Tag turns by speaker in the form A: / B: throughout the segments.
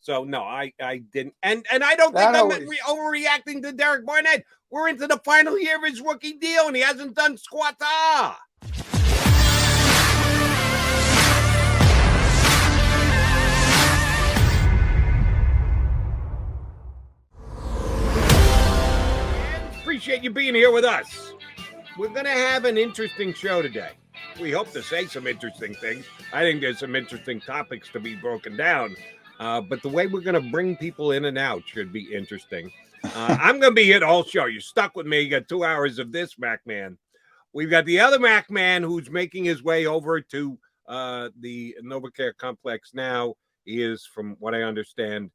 A: So no, I didn't, and I don't think I'm overreacting to Derek Barnett. We're into the final year of his rookie deal, and he hasn't done squat. Appreciate you being here with us. We're going to have an interesting show today. We hope to say some interesting things. I think there's some interesting topics to be broken down. But the way we're going to bring people in and out should be interesting. I'm going to be here the whole show. You're stuck with me. You got 2 hours of this Mac Man. We've got the other Mac Man who's making his way over to the NovaCare complex now. He is, from what I understand,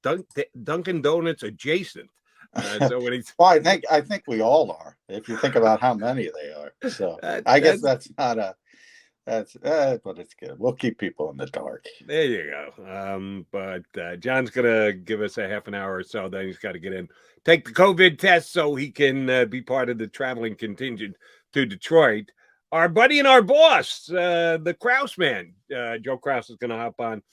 A: Dunkin' Donuts adjacent.
B: So when he's well, I think we all are. If you think about how many they are, so I guess that's not a but it's good. We'll keep people in the dark.
A: There you go. But John's gonna give us a half an hour or so. Then he's got to get in, take the COVID test, so he can be part of the traveling contingent to Detroit. Our buddy and our boss, the Kraus man, Joe Kraus, is gonna hop on.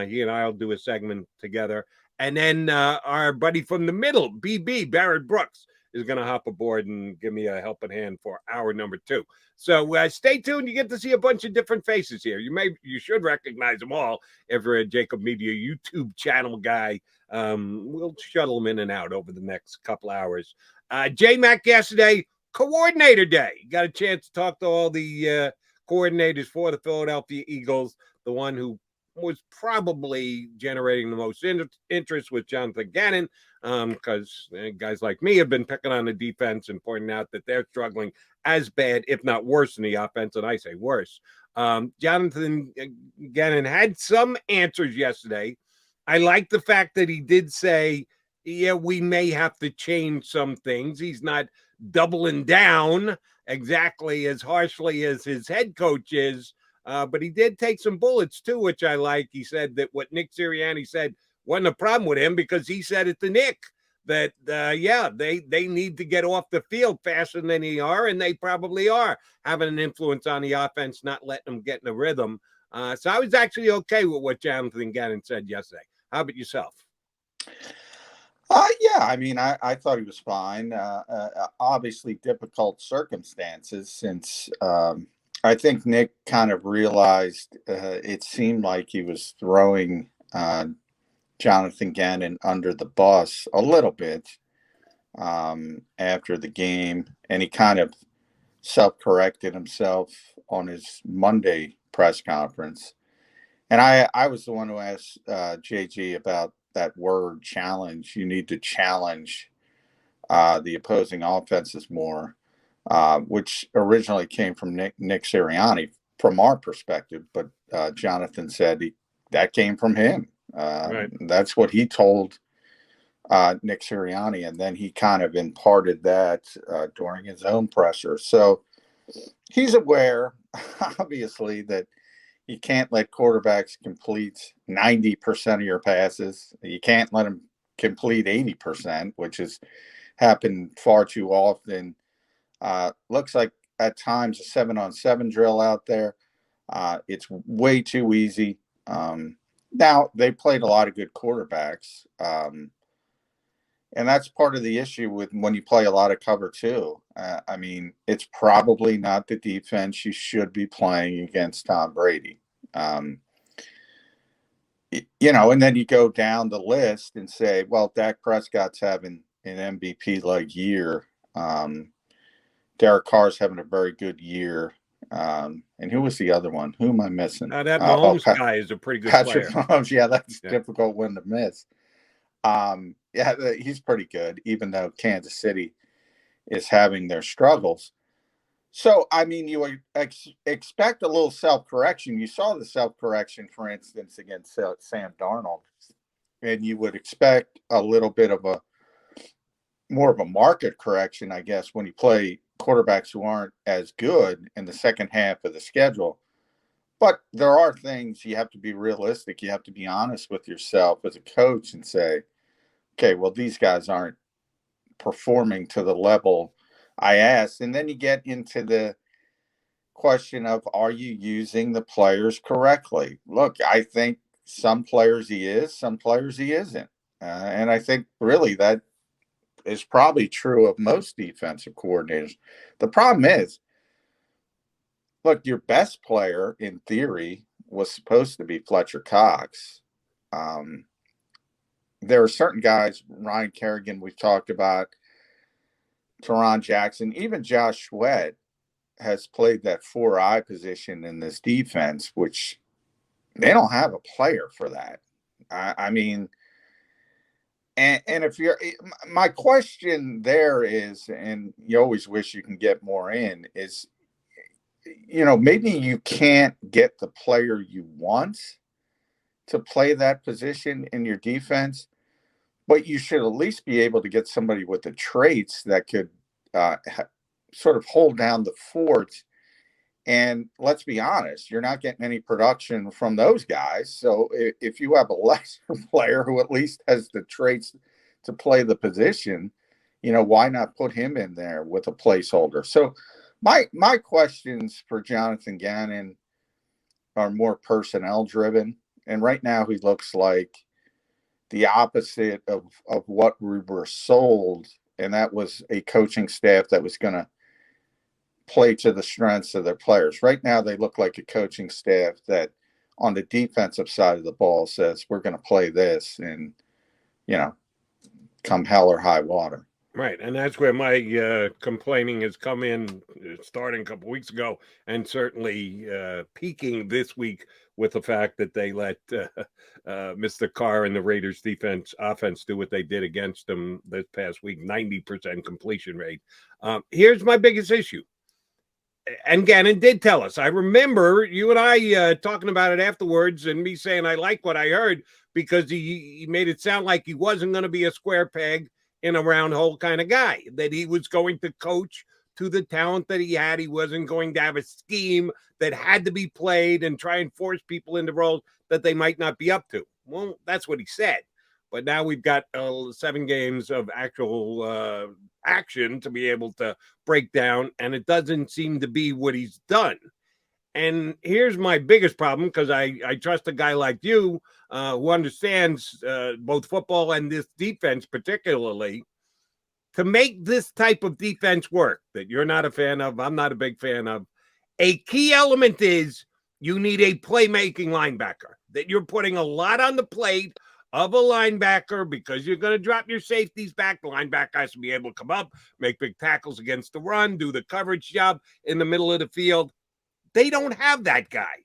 A: He and I'll do a segment together. And then our buddy from the middle, BB, Barrett Brooks, is going to hop aboard and give me a helping hand for hour number 2. So stay tuned. You get to see a bunch of different faces here. You should recognize them all if you're a JAKIB Media YouTube channel guy. We'll shuttle them in and out over the next couple hours. J-Mac yesterday, Coordinator Day. Got a chance to talk to all the coordinators for the Philadelphia Eagles, the one who was probably generating the most interest with Jonathon Gannon, because guys like me have been picking on the defense and pointing out that they're struggling as bad, if not worse, than the offense, and I say worse. Jonathon Gannon had some answers yesterday. I like the fact that he did say, yeah, we may have to change some things. He's not doubling down exactly as harshly as his head coach is. But he did take some bullets, too, which I like. He said that what Nick Sirianni said wasn't a problem with him, because he said it to Nick that, they need to get off the field faster than they are, and they probably are having an influence on the offense, not letting them get in a rhythm. So I was actually okay with what Jonathon Gannon said yesterday. How about yourself?
B: Yeah, I mean, I thought he was fine. Obviously, difficult circumstances since I think Nick kind of realized it seemed like he was throwing Jonathon Gannon under the bus a little bit after the game, and he kind of self-corrected himself on his Monday press conference. And I was the one who asked JG about that word challenge. You need to challenge the opposing offenses more. Which originally came from Nick Sirianni from our perspective, but Jonathon said that came from him. Right. That's what he told Nick Sirianni, and then he kind of imparted that during his own presser. So he's aware, obviously, that you can't let quarterbacks complete 90% of your passes. You can't let them complete 80%, which has happened far too often. Looks like at times a 7-on-7 drill out there. It's way too easy. Now, they played a lot of good quarterbacks. And that's part of the issue with when you play a lot of cover two. I mean, it's probably not the defense you should be playing against Tom Brady. And then you go down the list and say, well, Dak Prescott's having an MVP-like year. Derek Carr's having a very good year. And who was the other one? Who am I missing?
A: That Mahomes guy is a pretty good
B: Patrick
A: player.
B: Mahomes, yeah, that's a difficult one to miss. He's pretty good, even though Kansas City is having their struggles. So, I mean, you would expect a little self-correction. You saw the self-correction, for instance, against Sam Darnold. And you would expect a little bit of more of a market correction, I guess, when you play quarterbacks who aren't as good in the second half of the schedule. But there are things you have to be realistic. You have to be honest with yourself as a coach and say, okay, well, these guys aren't performing to the level I asked. And then you get into the question of, are you using the players correctly? Look, I think some players he is, some players he isn't. And I think really that is probably true of most defensive coordinators. The problem is, look, your best player in theory was supposed to be Fletcher Cox. There are certain guys, Ryan Kerrigan, we've talked about, Teron Jackson, even Josh Sweat has played that 4-eye position in this defense, which they don't have a player for that. I mean, and if you're, my question there is, and you always wish you can get more in, is, maybe you can't get the player you want to play that position in your defense, but you should at least be able to get somebody with the traits that could sort of hold down the fort. And let's be honest, you're not getting any production from those guys. So if you have a lesser player who at least has the traits to play the position, why not put him in there with a placeholder? So my questions for Jonathon Gannon are more personnel driven. And right now he looks like the opposite of what we were sold. And that was a coaching staff that was going to play to the strengths of their players. Right now, they look like a coaching staff that on the defensive side of the ball says, we're going to play this and, come hell or high water.
A: Right. And that's where my complaining has come in starting a couple weeks ago and certainly peaking this week with the fact that they let Mr. Carr and the Raiders offense do what they did against them this past week, 90% completion rate. Here's my biggest issue. And Gannon did tell us. I remember you and I talking about it afterwards and me saying I like what I heard because he made it sound like he wasn't going to be a square peg in a round hole kind of guy, that he was going to coach to the talent that he had. He wasn't going to have a scheme that had to be played and try and force people into roles that they might not be up to. Well, that's what he said. But now we've got 7 games of actual action to be able to break down, and it doesn't seem to be what he's done. And here's my biggest problem, because I trust a guy like you who understands both football and this defense particularly, to make this type of defense work that you're not a fan of, I'm not a big fan of. A key element is you need a playmaking linebacker, that you're putting a lot on the plate of a linebacker because you're going to drop your safeties back. The linebacker has to be able to come up, make big tackles against the run, do the coverage job in the middle of the field. They don't have that guy.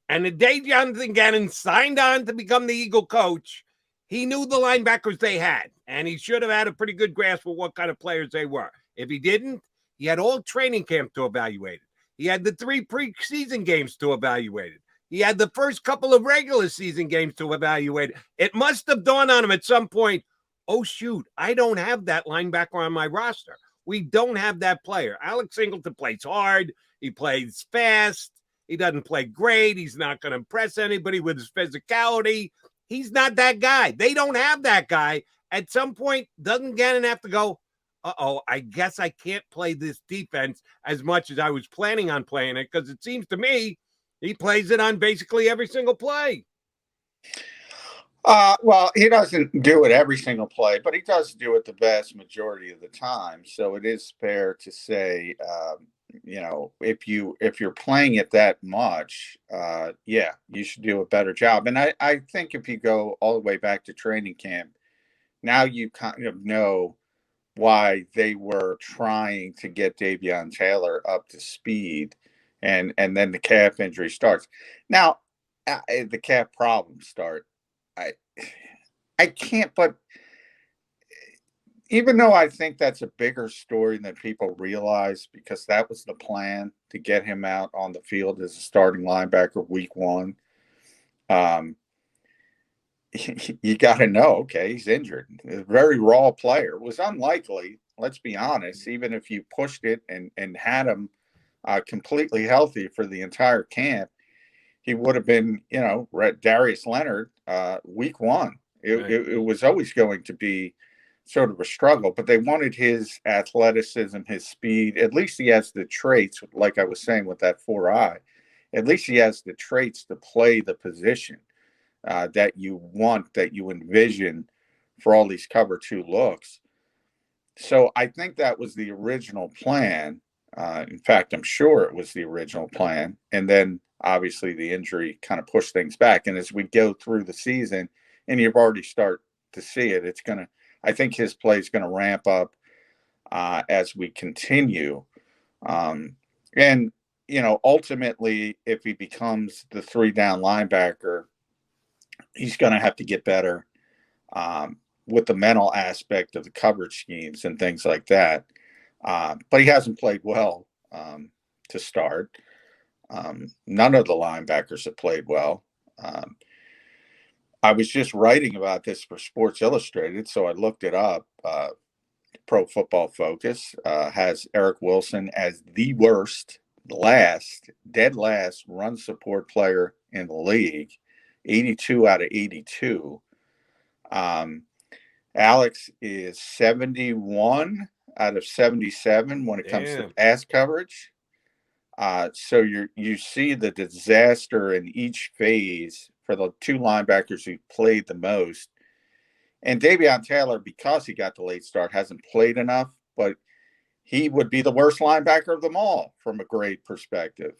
A: And the day Jonathon Gannon signed on to become the Eagle coach, he knew the linebackers they had, and he should have had a pretty good grasp of what kind of players they were. If he didn't, he had all training camp to evaluate it. He had the 3 preseason games to evaluate it. He had the first couple of regular season games to evaluate it. It must have dawned on him at some point, oh, shoot, I don't have that linebacker on my roster. We don't have that player. Alex Singleton plays hard. He plays fast. He doesn't play great. He's not going to impress anybody with his physicality. He's not that guy. They don't have that guy. At some point, doesn't Gannon have to go, I guess I can't play this defense as much as I was planning on playing it, because it seems to me he plays it on basically every single play.
B: Well, he doesn't do it every single play, but he does do it the vast majority of the time. So it is fair to say, if you're playing it that much, you should do a better job. And I think if you go all the way back to training camp, now you kind of know why they were trying to get Davion Taylor up to speed, and then the calf injury starts. Now, the calf problems start. I can't, but even though I think that's a bigger story than people realize, because that was the plan to get him out on the field as a starting linebacker week 1. You got to know, okay, he's injured. A very raw player. It was unlikely, let's be honest, even if you pushed it and had him completely healthy for the entire camp, he would have been, Darius Leonard week 1. It was always going to be sort of a struggle, but they wanted his athleticism, his speed. At least he has the traits, like I was saying with that 4-eye. At least he has the traits to play the position. that you want, that you envision for all these cover 2 looks. So I think that was the original plan. In fact, I'm sure it was the original plan. And then obviously the injury kind of pushed things back. And as we go through the season, and you've already start to see it, I think his play is going to ramp up as we continue. And, ultimately, if he becomes the 3-down linebacker, he's going to have to get better with the mental aspect of the coverage schemes and things like that. But he hasn't played well to start. None of the linebackers have played well. I was just writing about this for Sports Illustrated, so I looked it up. Pro Football Focus has Eric Wilson as the worst, dead last run support player in the league, 82 out of 82. Alex is 71 out of 77 when it comes to pass coverage. So you see the disaster in each phase for the 2 linebackers who played the most. And Davion Taylor, because he got the late start, hasn't played enough, but he would be the worst linebacker of them all from a grade perspective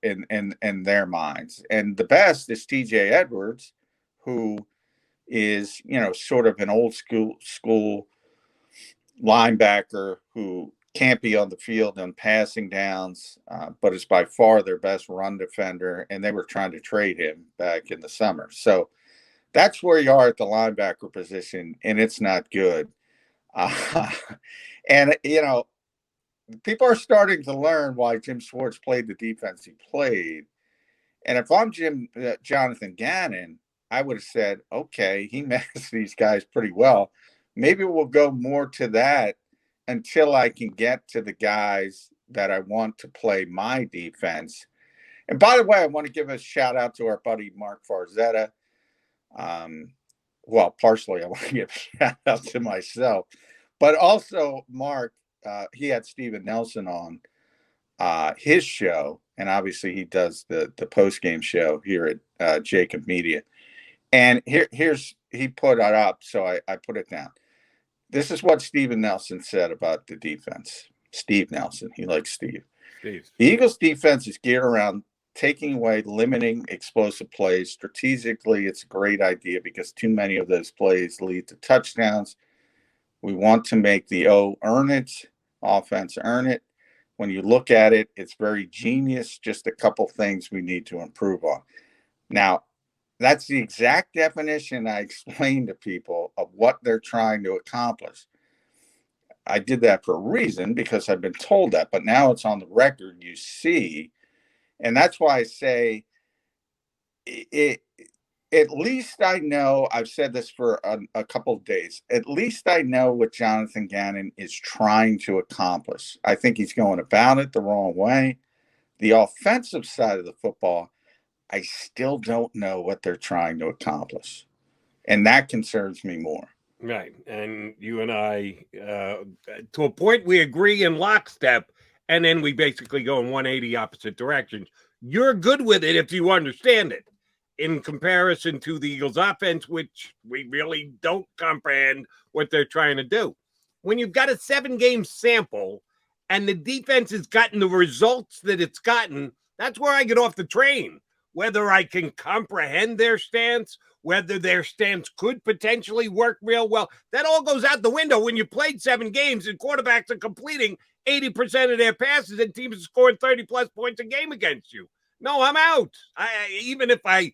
B: in their minds. And the best is TJ Edwards, who is, sort of an old school linebacker who can't be on the field on passing downs, but is by far their best run defender. And they were trying to trade him back in the summer. So that's where you are at the linebacker position, and it's not good. And, people are starting to learn why Jim Schwartz played the defense he played. And if I'm Jonathon Gannon, I would have said, okay, he managed these guys pretty well. Maybe we'll go more to that until I can get to the guys that I want to play my defense. And by the way, I want to give a shout out to our buddy Marc Farzetta. Well, partially I want to give a shout out to myself, but also Mark, he had Steven Nelson on his show, and obviously he does the post-game show here at JAKIB Media. And he put it up, so I put it down. This is what Steven Nelson said about the defense. Steve Nelson, he likes Steve. The Eagles defense is geared around taking away, limiting explosive plays. Strategically, it's a great idea because too many of those plays lead to touchdowns. We want to make the earn it, offense earn it. When you look at it, it's very genius. Just a couple things we need to improve on. Now, that's the exact definition I explained to people of what they're trying to accomplish. I did that for a reason because I've been told that, but now it's on the record, you see. And that's why I say at least I know, I've said this for a couple of days, at least I know what Jonathon Gannon is trying to accomplish. I think he's going about it the wrong way. The offensive side of the football, I still don't know what they're trying to accomplish. And that concerns me more.
A: Right. And you and I, to a point, we agree in lockstep. And then we basically go in 180 opposite directions. You're good with it if you understand it, in comparison to the Eagles' offense, which we really don't comprehend what they're trying to do. When you've got a 7-game sample and the defense has gotten the results that it's gotten, that's where I get off the train. Whether I can comprehend their stance, whether their stance could potentially work real well, that all goes out the window when you played 7 games and quarterbacks are completing 80% of their passes and teams are scoring 30-plus points a game against you. No, I'm out. Even if I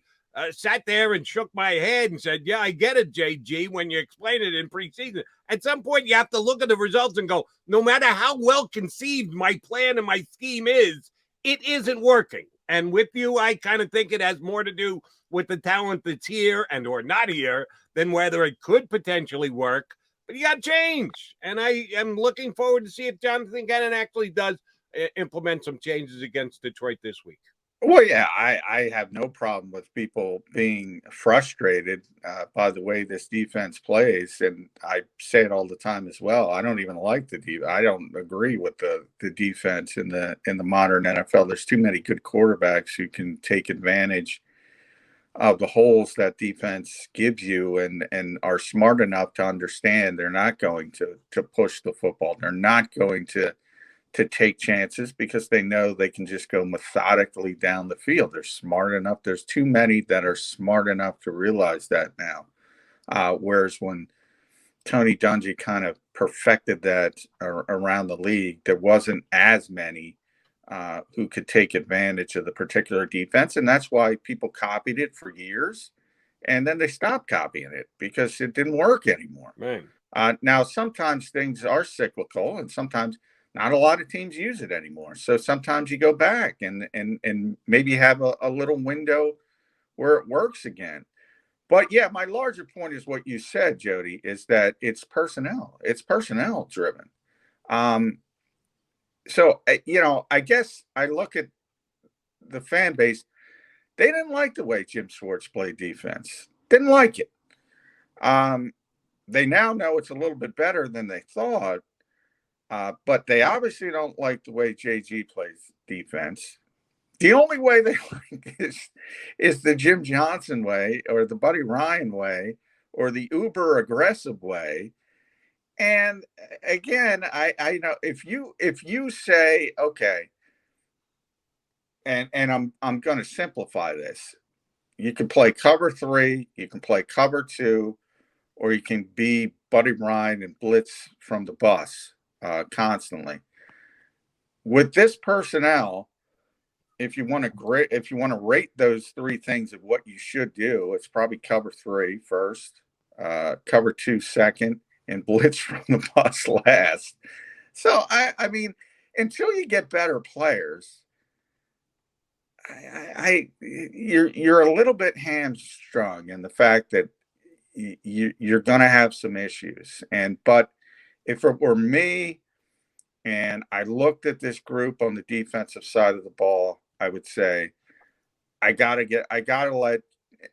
A: sat there and shook my head and said, yeah, I get it, JG, when you explain it in preseason. At some point, you have to look at the results and go, no matter how well conceived my plan and my scheme is, it isn't working. And with you, I kind of think it has more to do with the talent that's here and or not here than whether it could potentially work. But you got to change. And I am looking forward to see if Jonathon Gannon actually does implement some changes against Detroit this week.
B: Well, yeah, I have no problem with people being frustrated by the way this defense plays. And I say it all the time as well. I don't even like the defense. I don't agree with the defense in the modern NFL. There's too many good quarterbacks who can take advantage of the holes that defense gives you, and are smart enough to understand they're not going to push the football. They're not going to take chances because they know they can just go methodically down the field. They're smart enough. There's too many that are smart enough to realize that now. Whereas when Tony Dungy kind of perfected that around the league, there wasn't as many who could take advantage of the particular defense. And that's why people copied it for years. And then they stopped copying it because it didn't work anymore.
A: Right.
B: Now, sometimes things are cyclical, and sometimes not a lot of teams use it anymore. So sometimes you go back and maybe have a little window where it works again. But yeah, my larger point is what you said, Jody, is that it's personnel. It's personnel driven. Um, so I guess I look at the fan base. They didn't like the way Jim Schwartz played defense. Didn't like it. They now know it's a little bit better than they thought, but they obviously don't like the way JG plays defense. The only way they like is the Jim Johnson way, or the Buddy Ryan way, or the uber aggressive way. And again, I know if you say, okay, and I'm going to simplify this. You can play cover 3, you can play cover 2, or you can be Buddy Ryan and blitz from the bus constantly. With this personnel, if you want to rate those 3 things of what you should do, it's probably cover 3 first, cover 2 second, and blitz from the bus last. So I mean, until you get better players, you're a little bit hamstrung in the fact that you're going to have some issues. But if it were me and I looked at this group on the defensive side of the ball, I would say I gotta let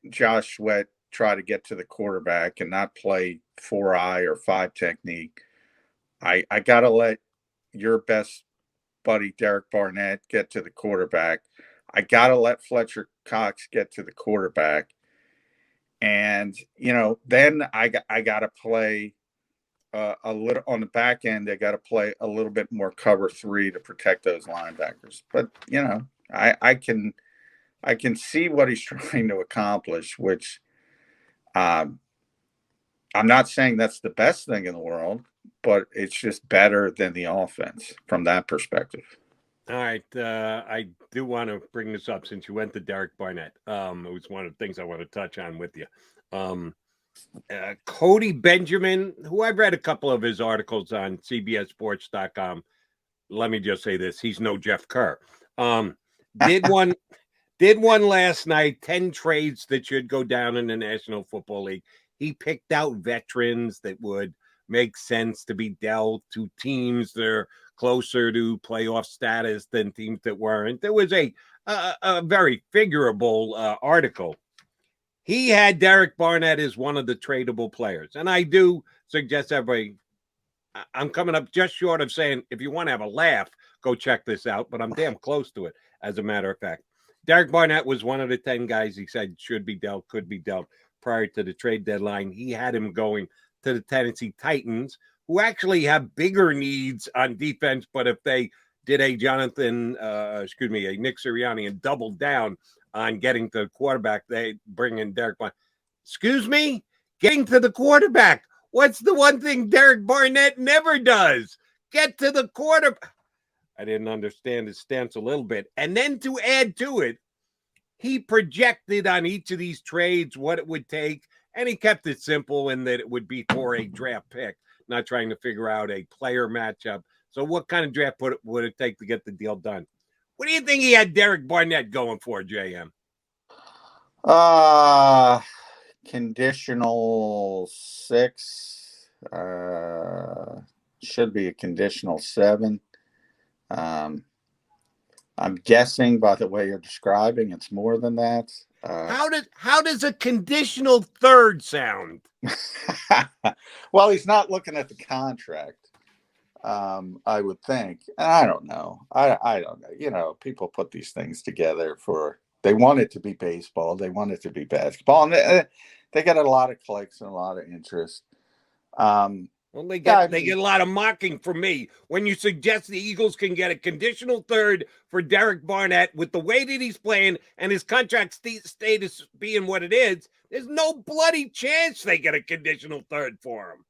B: Josh Sweat try to get to the quarterback and not play 4-eye or 5 technique. I gotta let your best buddy Derek Barnett get to the quarterback. I gotta let Fletcher Cox get to the quarterback. And then I got to play a little on the back end. I got to play a little bit more cover 3 to protect those linebackers. But I can see what he's trying to accomplish, which I'm not saying that's the best thing in the world, but it's just better than the offense from that perspective.
A: All right. I do want to bring this up since you went to Derek Barnett. It was one of the things I want to touch on with you. Cody Benjamin, who I've read a couple of his articles on CBSSports.com. Let me just say this. He's no Jeff Kerr. Did one last night, 10 trades that should go down in the National Football League. He picked out veterans that would make sense to be dealt to teams that are closer to playoff status than teams that weren't. There was a very figurable article. He had Derek Barnett as one of the tradable players. And I do suggest everybody, I'm coming up just short of saying, if you want to have a laugh, go check this out. But I'm damn close to it, as a matter of fact. Derek Barnett was one of the 10 guys he said should be dealt, could be dealt prior to the trade deadline. He had him going to the Tennessee Titans, who actually have bigger needs on defense. But if they did a Nick Sirianni and doubled down on getting to the quarterback, they bring in Derek Barnett. Excuse me? Getting to the quarterback. What's the one thing Derek Barnett never does? Get to the quarterback. I didn't understand his stance a little bit. And then to add to it, he projected on each of these trades what it would take, and he kept it simple in that it would be for a draft pick, not trying to figure out a player matchup. So what kind of draft would it take to get the deal done? What do you think he had Derek Barnett going for, JM?
B: Conditional 6. Should be a conditional 7. I'm guessing by the way you're describing, it's more than that.
A: How does a conditional 3rd sound?
B: Well, he's not looking at the contract. I would think. And I don't know. I don't know. People put these things together for They want it to be baseball. They want it to be basketball, and they get a lot of clicks and a lot of interest.
A: Well, they get a lot of mocking from me when you suggest the Eagles can get a conditional third for Derek Barnett with the way that he's playing and his contract status being what it is. There's no bloody chance they get a conditional third for him.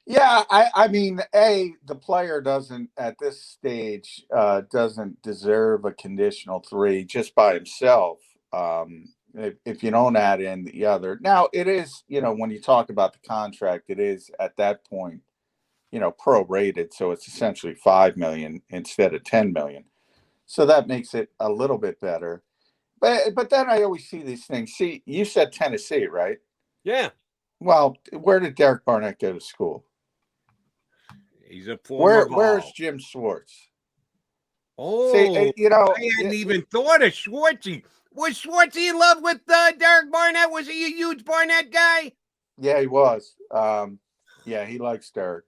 B: Yeah, I mean, the player doesn't at this stage doesn't deserve a conditional three just by himself. If you don't add in the other, now it is, when you talk about the contract, it is at that point, prorated, so it's essentially 5 million instead of 10 million. So that makes it a little bit better. But then I always see these things. See, you said Tennessee, right?
A: Yeah.
B: Well, where did Derek Barnett go to school?
A: He's a former.
B: Where's Jim Schwartz?
A: Oh,
B: see,
A: I hadn't even thought of Schwartzy. Was Schwartzy in love with Derek Barnett? Was he a huge Barnett guy?
B: Yeah, he was. Yeah, he likes Derek.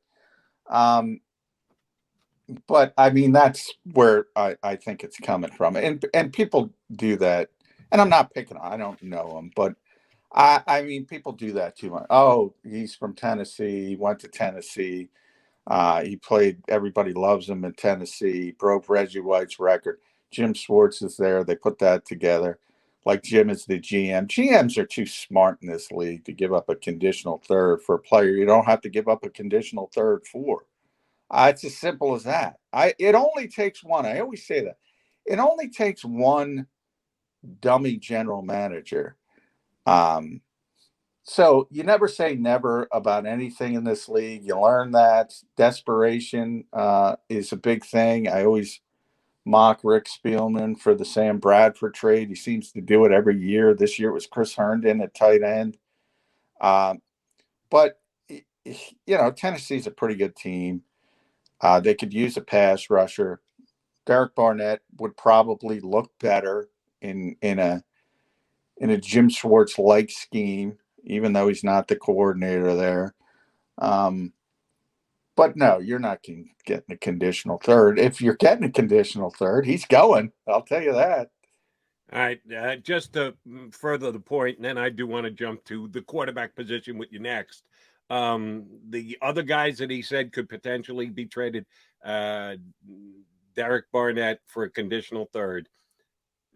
B: But I mean, that's where I think it's coming from, and people do that. And I'm not picking on. I don't know him, but I mean, people do that too much. Oh, he's from Tennessee. He went to Tennessee. He played. Everybody loves him in Tennessee. Broke Reggie White's record. Jim Schwartz is there. They put that together. Like Jim is the GM. GMs are too smart in this league to give up a conditional third for a player you don't have to give up a conditional third for. It's as simple as that. It only takes one. I always say that. It only takes one dummy general manager. So you never say never about anything in this league. You learn that desperation is a big thing. I always mock Rick Spielman for the Sam Bradford trade. He seems to do it every year. This year it was Chris Herndon at tight end. But, Tennessee's a pretty good team. They could use a pass rusher. Derek Barnett would probably look better in a Jim Schwartz like scheme, even though he's not the coordinator there. But no, you're not getting a conditional third. If you're getting a conditional third, he's going. I'll tell you that.
A: All right, just to further the point, and then I do want to jump to the quarterback position with you next. The other guys that he said could potentially be traded, Derek Barnett for a conditional third.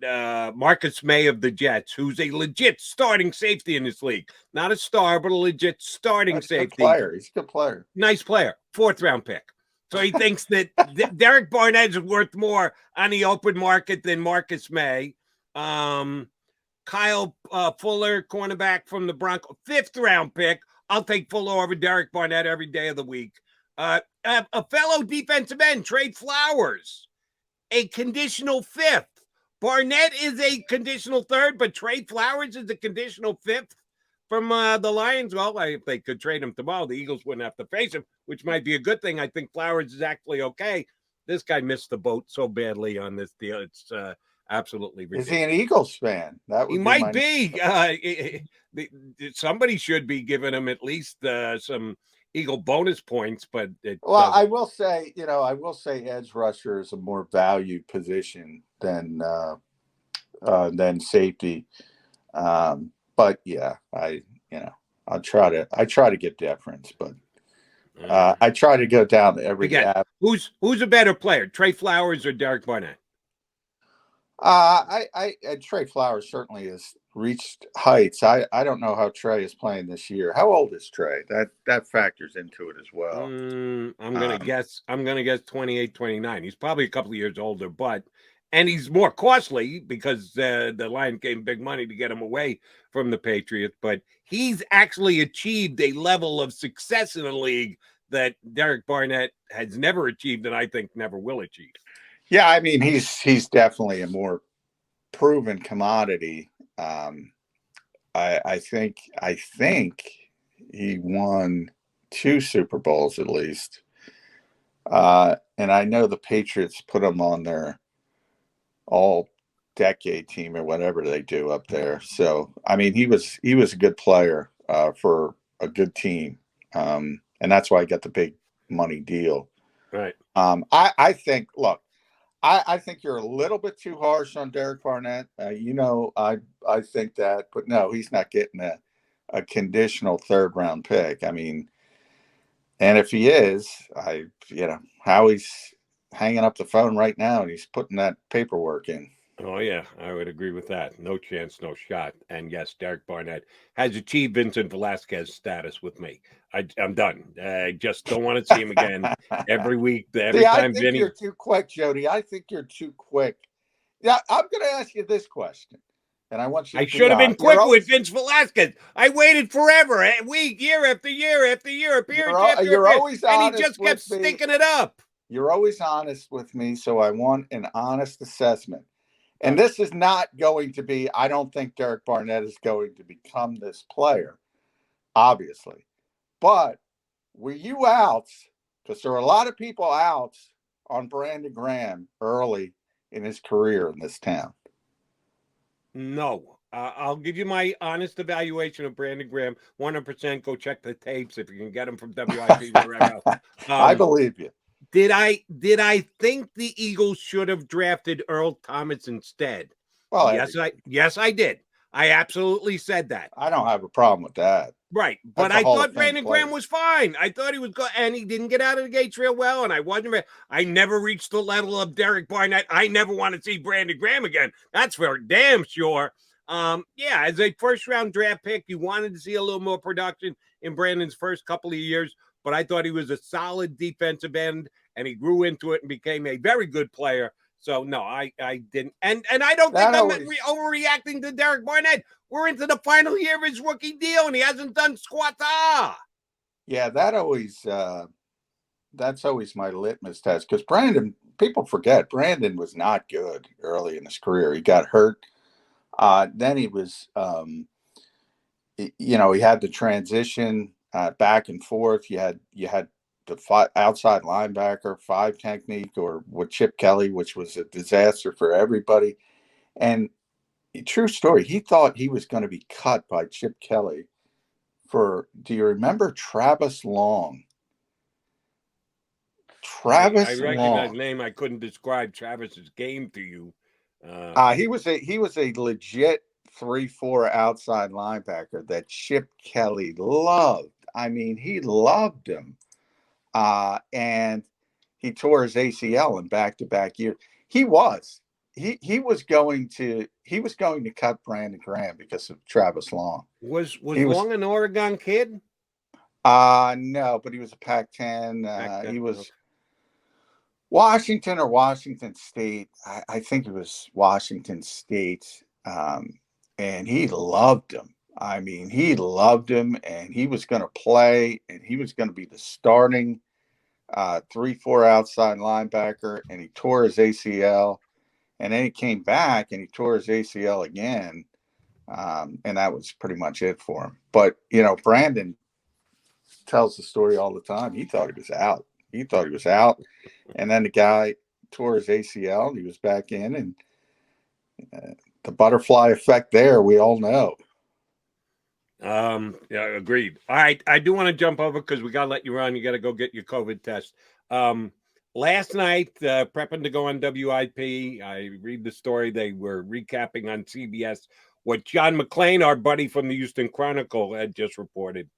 A: Marcus May of the Jets, who's a legit starting safety in this league. Not a star, but a legit starting safety.
B: He's a good player.
A: Nice player. 4th round pick. So he thinks that Derek Barnett is worth more on the open market than Marcus May. Kyle Fuller, cornerback from the Broncos, 5th round pick. I'll take Fuller over Derek Barnett every day of the week. A fellow defensive end, Trey Flowers, a conditional 5th. Barnett is a conditional 3rd, but Trey Flowers is a conditional 5th from the Lions. Well, if they could trade him tomorrow, the Eagles wouldn't have to face him, which might be a good thing. I think Flowers is actually okay. This guy missed the boat so badly on this deal. It's absolutely ridiculous.
B: Is he an Eagles fan?
A: He might be. Somebody should be giving him at least some Eagle bonus points, but
B: I will say, edge rusher is a more valued position than safety. But yeah, I try to get deference, but I try to go down every gap.
A: Who's a better player, Trey Flowers or Derek Barnett?
B: Trey Flowers certainly has reached heights. I don't know how Trey is playing this year. How old is Trey? That factors into it as well.
A: I'm gonna guess 28, 29. He's probably a couple of years older, and he's more costly because the Lions gave big money to get him away from the Patriots. But he's actually achieved a level of success in the league that Derek Barnett has never achieved, and I think never will achieve.
B: Yeah, I mean, he's definitely a more proven commodity. I think he won 2 Super Bowls at least, and I know the Patriots put him on their all-decade team or whatever they do up there. So I mean, he was a good player for a good team, and that's why he got the big money deal.
A: Right.
B: I think. Look. I think you're a little bit too harsh on Derek Barnett. I think that, but no, he's not getting a conditional third round pick. I mean, and if he is, Howie's hanging up the phone right now and he's putting that paperwork in.
A: Oh, yeah, I would agree with that. No chance, no shot. And yes, Derek Barnett has achieved Vincent Velasquez status with me. I'm done. I just don't want to see him again every week. Every
B: See, I
A: time
B: think
A: Vinny.
B: you're too quick, Jody. I think you're too quick. Yeah, I'm going to ask you this question, and I want you to
A: I should have been
B: You're
A: quick with Vince Velasquez. I waited forever, a week, year after year after year, appearance after
B: you're
A: appearance,
B: always
A: and he
B: honest
A: just kept
B: with me.
A: stinking it up.
B: You're always honest with me, so I want an honest assessment. And this is not going to be, I don't think Derek Barnett is going to become this player, obviously. But were you out? Because there are a lot of people out on Brandon Graham early in his career in this town.
A: No. I'll give you my honest evaluation of Brandon Graham. 100%. Go check the tapes if you can get them from WIP, wherever.
B: I believe you.
A: Did I think the Eagles should have drafted Earl Thomas instead? Well, yes, I did. I absolutely said that.
B: I don't have a problem with that.
A: Right. But I thought Brandon Graham was fine. I thought he was good, and he didn't get out of the gates real well. And I never reached the level of Derek Barnett. I never want to see Brandon Graham again. That's for damn sure. As a first round draft pick, you wanted to see a little more production in Brandon's first couple of years. But I thought he was a solid defensive end, and he grew into it and became a very good player. So, no, I didn't. And I don't think I'm overreacting to Derek Barnett. We're into the final year of his rookie deal, and he hasn't done squat.
B: Yeah, that's always my litmus test. Because Brandon, people forget, Brandon was not good early in his career. He got hurt. Then he was, he had the transition back and forth. You had the outside linebacker 5 technique, or with Chip Kelly, which was a disaster for everybody. And true story, he thought he was going to be cut by Chip Kelly do you remember Travis Long?
A: I recognize the name. I couldn't describe Travis's game to you.
B: He was a legit 3-4 outside linebacker that Chip Kelly loved. I mean, he loved him. And he tore his ACL in back-to-back years. He was going to cut Brandon Graham because of Travis Long.
A: Was Long an Oregon kid?
B: No, but he was a Pac-10. He was Washington or Washington State. I think it was Washington State. And he loved him. I mean, he loved him, and he was going to play, and he was going to be the starting 3-4 outside linebacker, and he tore his ACL, and then he came back and he tore his ACL again, and that was pretty much it for him. But, Brandon tells the story all the time. He thought he was out. And then the guy tore his ACL, and he was back in, and the butterfly effect there, we all know.
A: Yeah, agreed. All right, I do want to jump over because we got to let you run. You got to go get your COVID test. Last night, prepping to go on WIP, I read the story. They were recapping on CBS what John McClain, our buddy from the Houston Chronicle, had just reported,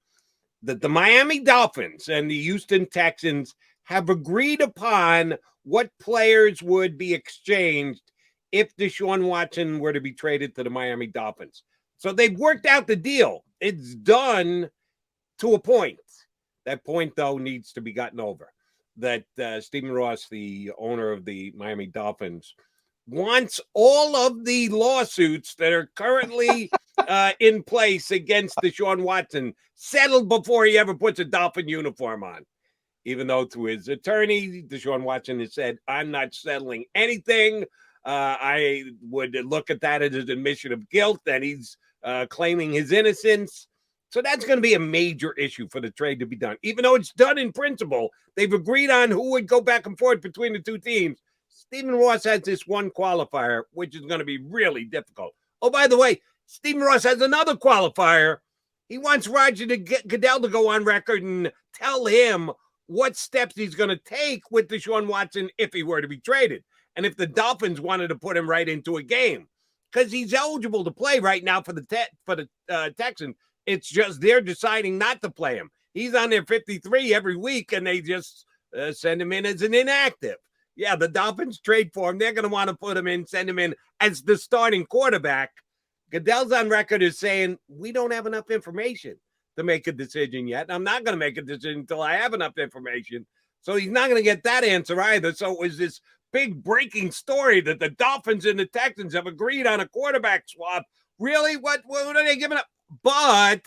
A: that the Miami Dolphins and the Houston Texans have agreed upon what players would be exchanged if Deshaun Watson were to be traded to the Miami Dolphins. So they've worked out the deal. It's done to a point. That point, though, needs to be gotten over. That Stephen Ross, the owner of the Miami Dolphins, wants all of the lawsuits that are currently in place against Deshaun Watson settled before he ever puts a Dolphin uniform on. Even though through his attorney, Deshaun Watson has said, I'm not settling anything. I would look at that as an admission of guilt, and he's claiming his innocence. So that's going to be a major issue for the trade to be done. Even though it's done in principle, they've agreed on who would go back and forth between the two teams. Stephen Ross has this one qualifier, which is going to be really difficult. Oh, by the way, Stephen Ross has another qualifier. He wants Roger Goodell to go on record and tell him what steps he's going to take with Deshaun Watson if he were to be traded. and if the Dolphins wanted to put him right into a game, because he's eligible to play right now for the Texans. It's just they're deciding not to play him. He's on their 53 every week, and they just send him in as an inactive. Yeah, the Dolphins trade for him. They're going to want to put him in, send him in as the starting quarterback. Goodell's on record as saying, we don't have enough information to make a decision yet. And I'm not going to make a decision until I have enough information. So he's not going to get that answer either. So it was this big breaking story that the Dolphins and the Texans have agreed on a quarterback swap. Really? What are they giving up? But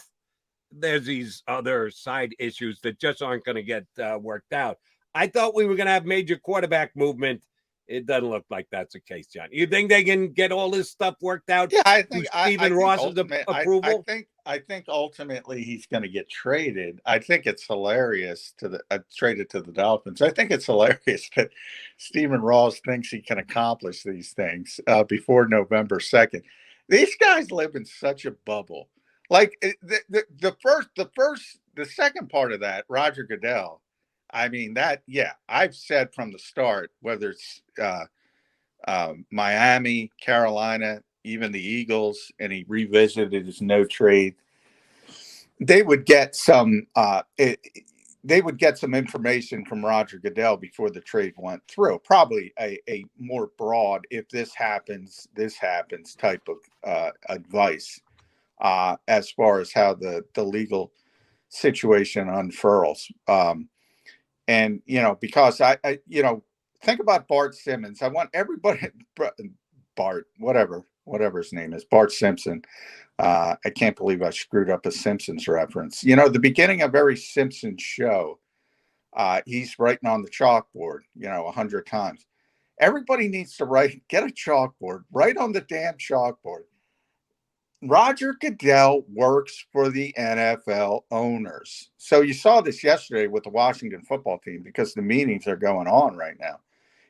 A: there's these other side issues that just aren't going to get worked out. I thought we were going to have major quarterback movement. It doesn't look like that's the case, John. You think they can get all this stuff worked out?
B: Yeah, I think
A: Stephen Ross's approval.
B: I think ultimately he's going to get traded. I think it's hilarious traded to the Dolphins. I think it's hilarious that Stephen Ross thinks he can accomplish these things before November 2nd. These guys live in such a bubble. Like the second part of that, Roger Goodell. I mean, I've said from the start, whether it's Miami, Carolina, even the Eagles, and he revisited his no trade, they would get some information from Roger Goodell before the trade went through. Probably a more broad, if this happens type of advice as far as how the legal situation unfurls. And, because I think about Bart Simmons. I want everybody, Bart, whatever his name is, Bart Simpson. I can't believe I screwed up a Simpsons reference. The beginning of every Simpsons show, he's writing on the chalkboard, 100 times. Everybody needs to get a chalkboard, write on the damn chalkboard. Roger Goodell works for the NFL owners. So you saw this yesterday with the Washington football team because the meetings are going on right now.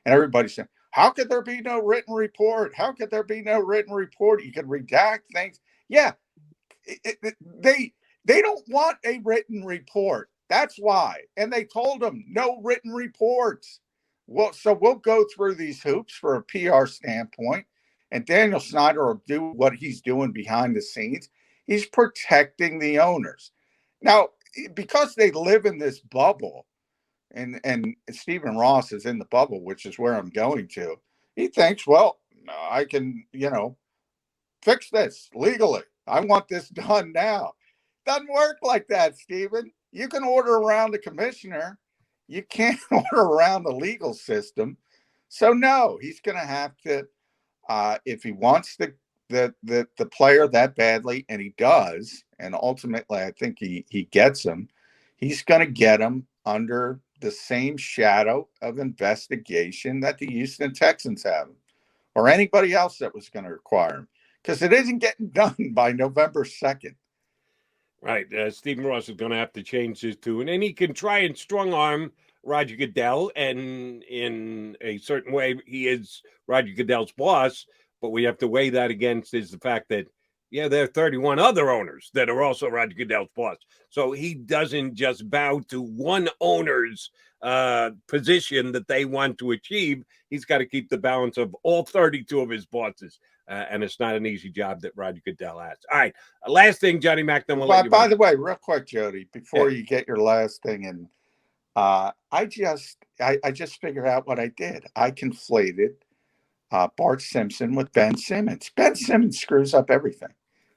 B: And everybody's saying, how could there be no written report? How could there be no written report? You could redact things. Yeah, they don't want a written report. That's why. And they told them no written reports. Well, so we'll go through these hoops for a PR standpoint. And Daniel Snyder will do what he's doing behind the scenes. He's protecting the owners. Now, because they live in this bubble, and Stephen Ross is in the bubble, which is where I'm going to, he thinks, well, I can, fix this legally. I want this done now. Doesn't work like that, Stephen. You can order around the commissioner. You can't order around the legal system. So, no, he's going to have to, if he wants the player that badly, and he does, and ultimately I think he gets him, he's going to get him under the same shadow of investigation that the Houston Texans have, or anybody else that was going to require him, because it isn't getting done by November 2nd.
A: Right. Stephen Ross is going to have to change his tune, and he can try and strong arm Roger Goodell, and in a certain way, he is Roger Goodell's boss. But we have to weigh that against is the fact that, there are 31 other owners that are also Roger Goodell's boss. So he doesn't just bow to one owner's position that they want to achieve. He's got to keep the balance of all 32 of his bosses. And it's not an easy job that Roger Goodell has. All right. Last thing, Johnny Mac, then we'll let you.
B: By the way, real quick, Jody, before you get your last thing in, I just figured out what I did. I conflated Bart Simpson with Ben Simmons. Ben Simmons screws up everything.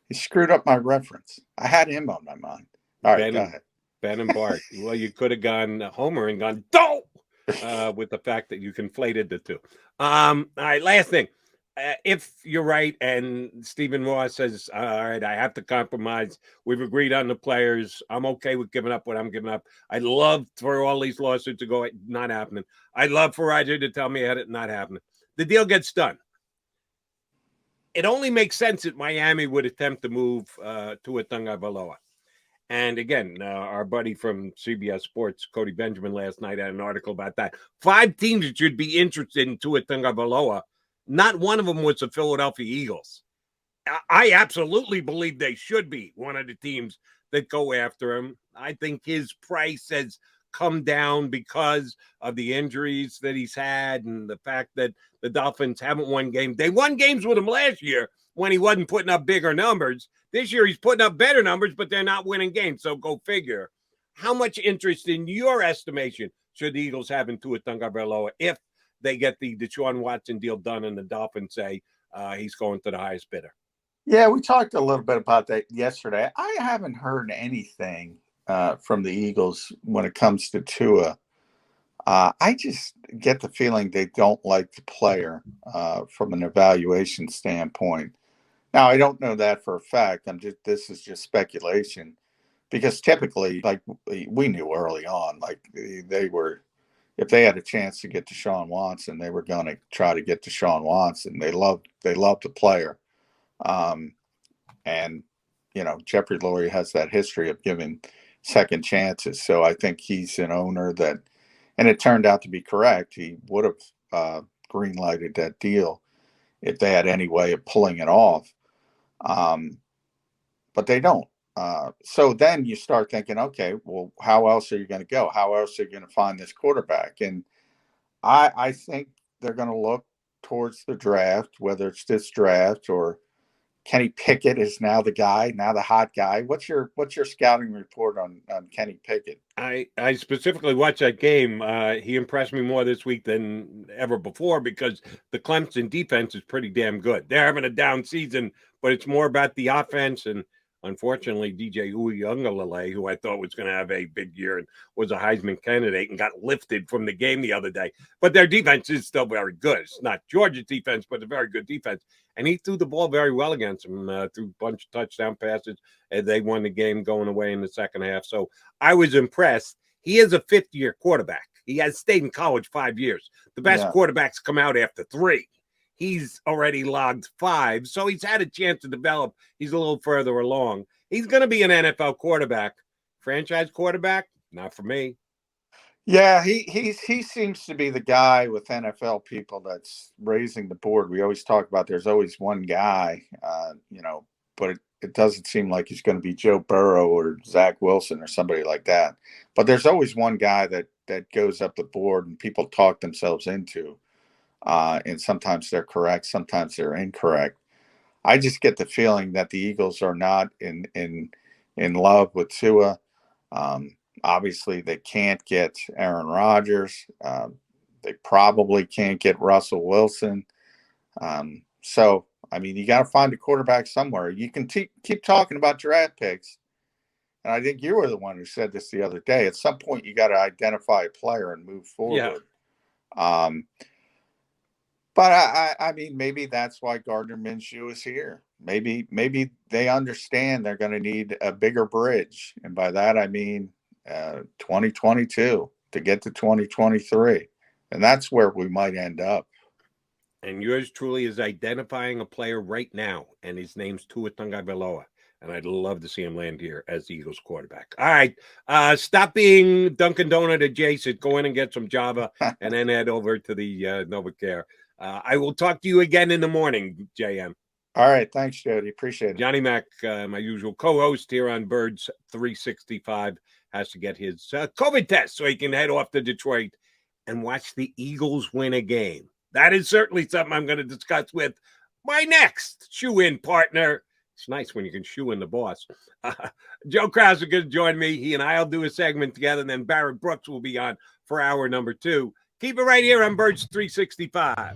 B: He screwed up my reference. I had him on my mind. All right, go ahead.
A: Ben and Bart. Well, you could have gone Homer and gone dope with the fact that you conflated the two. All right, last thing. If you're right and Stephen Ross says, all right, I have to compromise. We've agreed on the players. I'm okay with giving up what I'm giving up. I'd love for all these lawsuits to go, not happening. I'd love for Roger to tell me had it not happening. The deal gets done. It only makes sense that Miami would attempt to move to Tagovailoa. And again, our buddy from CBS Sports, Cody Benjamin, last night had an article about that. 5 teams that should be interested in Tua Tagovailoa. Not one of them was the Philadelphia Eagles. I absolutely believe they should be one of the teams that go after him. I think his price has come down because of the injuries that he's had and the fact that the Dolphins haven't won games. They won games with him last year when he wasn't putting up bigger numbers. This year he's putting up better numbers, but they're not winning games. So go figure. How much interest in your estimation should the Eagles have in Tua Tagovailoa if they get the Deshaun Watson deal done and the Dolphins say he's going to the highest bidder?
B: Yeah, we talked a little bit about that yesterday. I haven't heard anything from the Eagles when it comes to Tua. I just get the feeling they don't like the player from an evaluation standpoint. Now, I don't know that for a fact. This is just speculation, because typically, like we knew early on, like they were, if they had a chance to get Deshaun Watson, they were going to try to get Deshaun Watson. They loved the player, and Jeffrey Lurie has that history of giving second chances. So I think he's an owner that, and it turned out to be correct. He would have green-lighted that deal if they had any way of pulling it off. But they don't. So then you start thinking, okay, well, how else are you going to go? How else are you going to find this quarterback? And I think they're going to look towards the draft, whether it's this draft or Kenny Pickett is now the guy, now the hot guy. What's your scouting report on Kenny Pickett?
A: I specifically watched that game. He impressed me more this week than ever before because the Clemson defense is pretty damn good. They're having a down season, but it's more about the offense. And unfortunately, DJ Uiagalelei, who I thought was going to have a big year and was a Heisman candidate and got lifted from the game the other day. But their defense is still very good. It's not Georgia's defense, but a very good defense. And he threw the ball very well against them, threw a bunch of touchdown passes, and they won the game going away in the second half. So I was impressed. He is a fifth-year quarterback. He has stayed in college 5 years. The best quarterbacks come out after 3. He's already logged 5, so he's had a chance to develop. He's a little further along. He's going to be an NFL quarterback. Franchise quarterback? Not for me.
B: Yeah, he seems to be the guy with NFL people that's raising the board. We always talk about there's always one guy, but it doesn't seem like he's going to be Joe Burrow or Zach Wilson or somebody like that. But there's always one guy that goes up the board and people talk themselves into. And sometimes they're correct, sometimes they're incorrect. I just get the feeling that the Eagles are not in love with Tua. Obviously, they can't get Aaron Rodgers. They probably can't get Russell Wilson. So, I mean, you got to find a quarterback somewhere. You can keep talking about draft picks. And I think you were the one who said this the other day. At some point, you got to identify a player and move forward. Yeah. But I mean, maybe that's why Gardner Minshew is here. Maybe they understand they're going to need a bigger bridge. And by that, I mean 2022 to get to 2023. And that's where we might end up.
A: And yours truly is identifying a player right now, and his name's Tua Tagovailoa. And I'd love to see him land here as the Eagles quarterback. All right. Stop being Dunkin' Donut adjacent. Go in and get some Java and then head over to the NovaCare. I will talk to you again in the morning, JM.
B: All right. Thanks, Jody. Appreciate it.
A: Johnny Mac, my usual co-host here on Birds 365, has to get his COVID test so he can head off to Detroit and watch the Eagles win a game. That is certainly something I'm going to discuss with my next shoe-in partner. It's nice when you can shoe in the boss. Joe Krause is going to join me. He and I will do a segment together, and then Barrett Brooks will be on for hour number 2. Keep it right here on Birds 365.